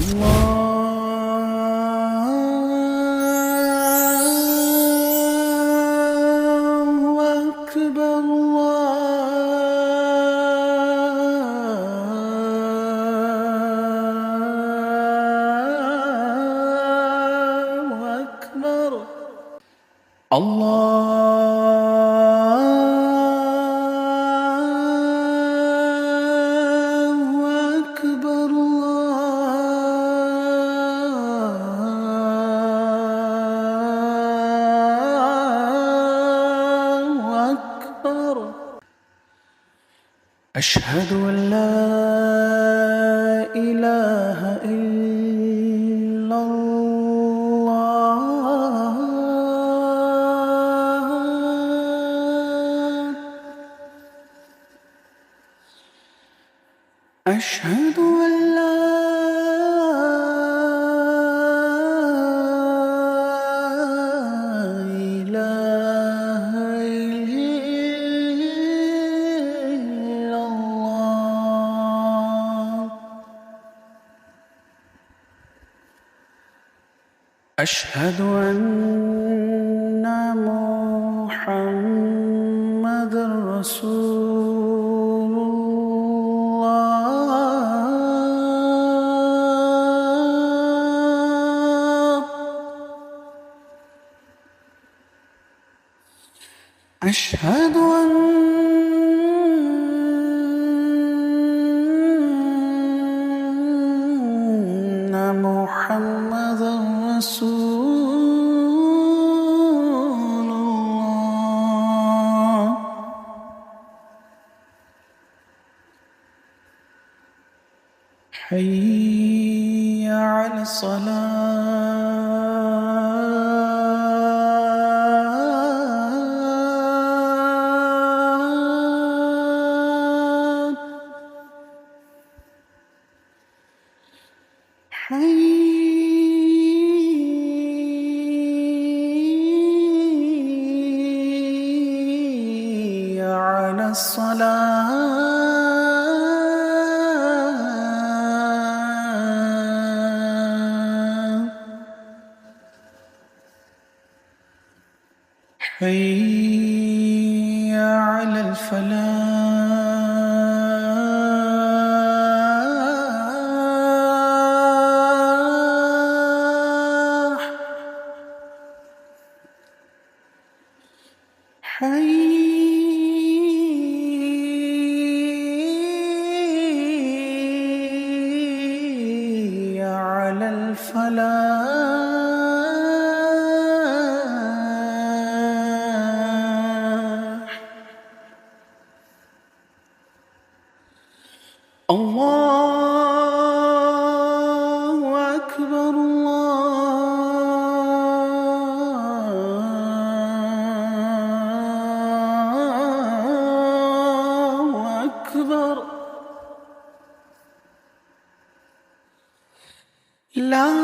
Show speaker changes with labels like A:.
A: الله أكبر الله أكبر أشهد أن لا إله إلا الله أشهد أن لا إله إلا الله أشهد أن محمدًا رسول الله أشهد أن محمدًا رسول الله حي على الصلاة حي على الصلاة حي على الفلاح حي على الفلاح الله أكبر الله أكبر لا